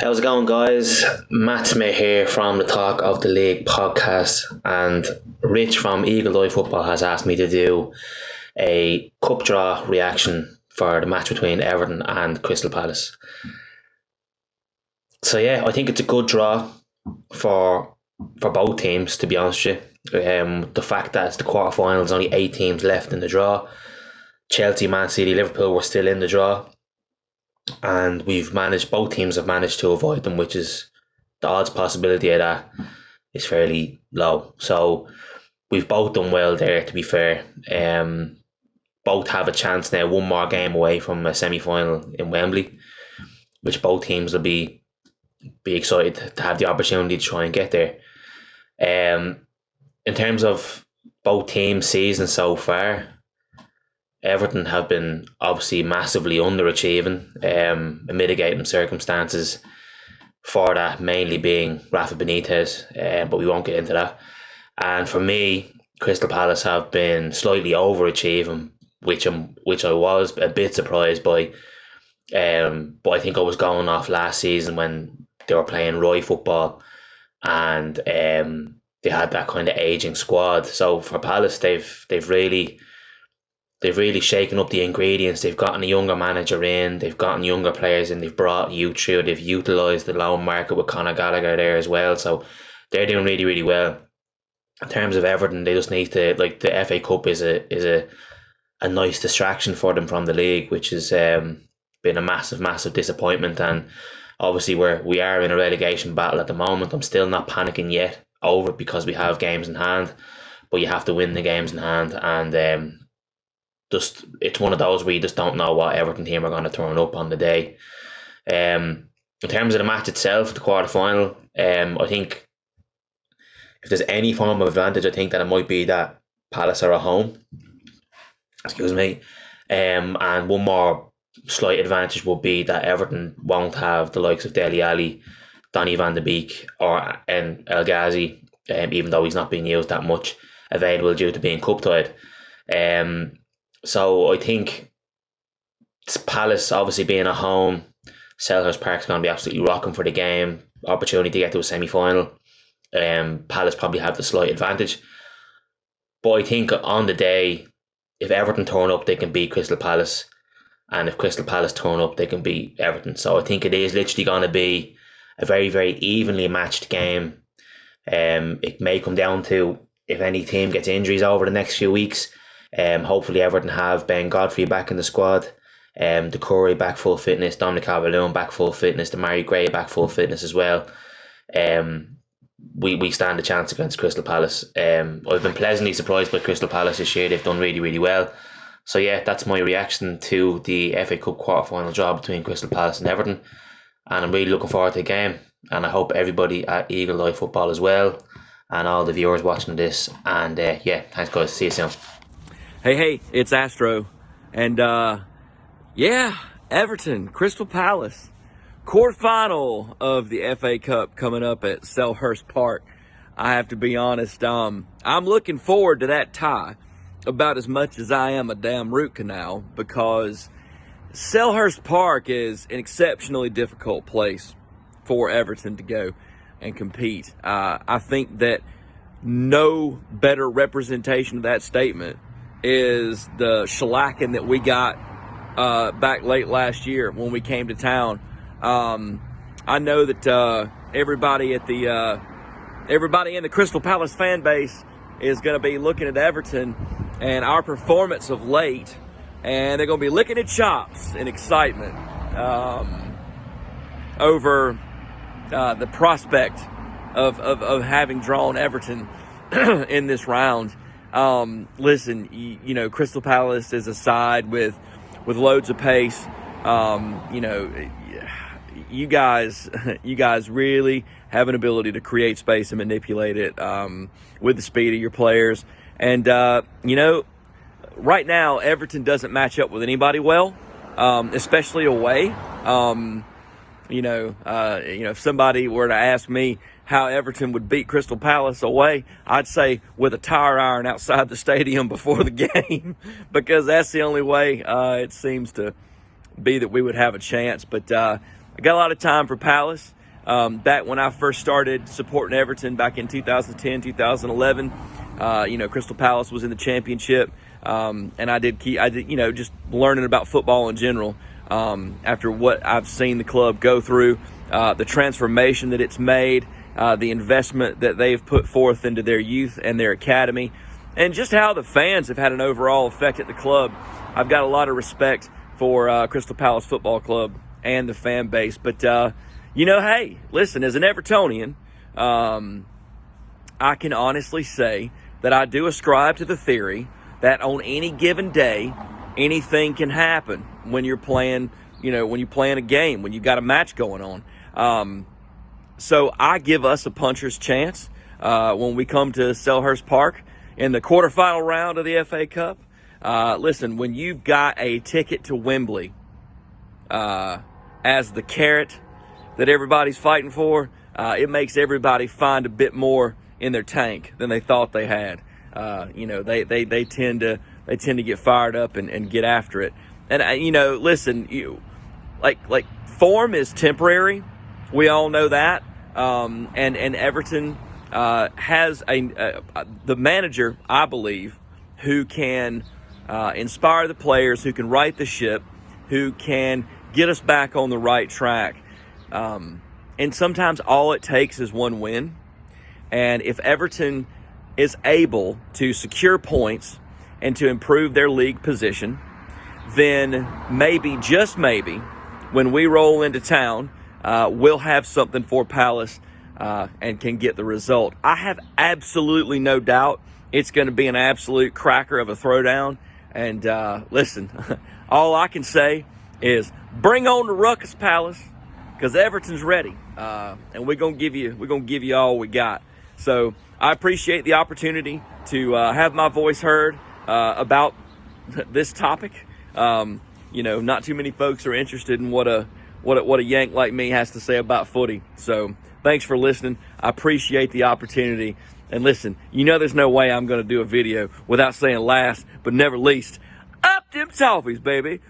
How's it going, guys? Matt Smith here from the Talk of the League podcast, and Rich from Eagle Eye Football has asked me to do a cup draw reaction for the match between Everton and Crystal Palace. So yeah, I think it's a good draw for both teams, to be honest with you. The fact that it's the quarterfinals, only 8 teams left in the draw. Chelsea, Man City, Liverpool were still in the draw, and both teams have managed to avoid them, which is the odds possibility of that is fairly low. So we've both done well there, to be fair. Both have a chance now, one more game away from a semi-final in Wembley, which both teams will be excited to have the opportunity to try and get there. In terms of both teams' season so far, Everton have been obviously massively underachieving, mitigating circumstances for that, mainly being Rafa Benitez, but we won't get into that. And for me, Crystal Palace have been slightly overachieving, which I was a bit surprised by. But I think I was going off last season when they were playing Roy football, and they had that kind of aging squad. So for Palace, they've really shaken up the ingredients. They've gotten a younger manager in, they've gotten younger players in, they've brought youth through, they've utilised the loan market with Conor Gallagher there as well. So they're doing really, really well. In terms of Everton, they just need to, like, the FA Cup is a nice distraction for them from the league, which has been a massive disappointment. And obviously we are in a relegation battle at the moment. I'm still not panicking yet over it because we have games in hand, but you have to win the games in hand, and it's one of those where you just don't know what Everton team are going to turn up on the day. In terms of the match itself, the quarter final, I think if there's any form of advantage, I think that it might be that Palace are at home. Excuse me. And one more slight advantage would be that Everton won't have the likes of Dele Alli, Donny van de Beek, and El Ghazi, even though he's not being used that much, available due to being cup tied. So I think Palace, obviously being at home, Selhurst Park's going to be absolutely rocking for the game. Opportunity to get to a semi-final. Palace probably have the slight advantage. But I think on the day, if Everton turn up, they can beat Crystal Palace. And if Crystal Palace turn up, they can beat Everton. So I think it is literally going to be a very, very evenly matched game. It may come down to if any team gets injuries over the next few weeks. Hopefully Everton have Ben Godfrey back in the squad, Doucouré back full fitness, Dominic Calvert-Lewin back full fitness, Demarai Gray back full fitness as well. We stand a chance against Crystal Palace. I've been pleasantly surprised by Crystal Palace this year. They've done really, really well. So yeah, that's my reaction to the FA Cup quarter-final draw between Crystal Palace and Everton, and I'm really looking forward to the game, and I hope everybody at Eagle Eye Football as well, and all the viewers watching this. And yeah, thanks guys, see you soon. Hey, it's Astro. And, Everton, Crystal Palace. Quarterfinal of the FA Cup coming up at Selhurst Park. I have to be honest, I'm looking forward to that tie about as much as I am a damn root canal, because Selhurst Park is an exceptionally difficult place for Everton to go and compete. I think that no better representation of that statement is the shellacking that we got back late last year when we came to town. I know that everybody in the Crystal Palace fan base is going to be looking at Everton and our performance of late, and they're going to be licking its chops in excitement over the prospect of having drawn Everton in this round. Listen, you know, Crystal Palace is a side with loads of pace. You guys really have an ability to create space and manipulate it with the speed of your players. And right now Everton doesn't match up with anybody well, especially away. If somebody were to ask me how Everton would beat Crystal Palace away, I'd say with a tire iron outside the stadium before the game, because that's the only way it seems to be that we would have a chance. But I got a lot of time for Palace. Back when I first started supporting Everton back in 2010, 2011, Crystal Palace was in the championship, and I did, just learning about football in general. After what I've seen the club go through, the transformation that it's made, the investment that they've put forth into their youth and their academy, and just how the fans have had an overall effect at the club. I've got a lot of respect for Crystal Palace Football Club and the fan base. But, hey, listen, as an Evertonian, I can honestly say that I do ascribe to the theory that on any given day, anything can happen when you're playing, when you're playing a game, when you've got a match going on. So I give us a puncher's chance when we come to Selhurst Park in the quarterfinal round of the FA Cup. Listen, when you've got a ticket to Wembley as the carrot that everybody's fighting for, it makes everybody find a bit more in their tank than they thought they had. They tend to get fired up and get after it. And listen, like form is temporary. We all know that. And Everton has the manager, I believe, who can inspire the players, who can right the ship, who can get us back on the right track. And sometimes all it takes is one win. And if Everton is able to secure points and to improve their league position, then maybe, just maybe, when we roll into town, we'll have something for Palace and can get the result. I have absolutely no doubt it's going to be an absolute cracker of a throwdown. And listen, all I can say is bring on the ruckus, Palace, because Everton's ready, and we're gonna give you all we got. So I appreciate the opportunity to have my voice heard about this topic. Not too many folks are interested in what a Yank like me has to say about footy. So thanks for listening. I appreciate the opportunity. And listen, there's no way I'm going to do a video without saying last but never least, up them Toffee'S, baby.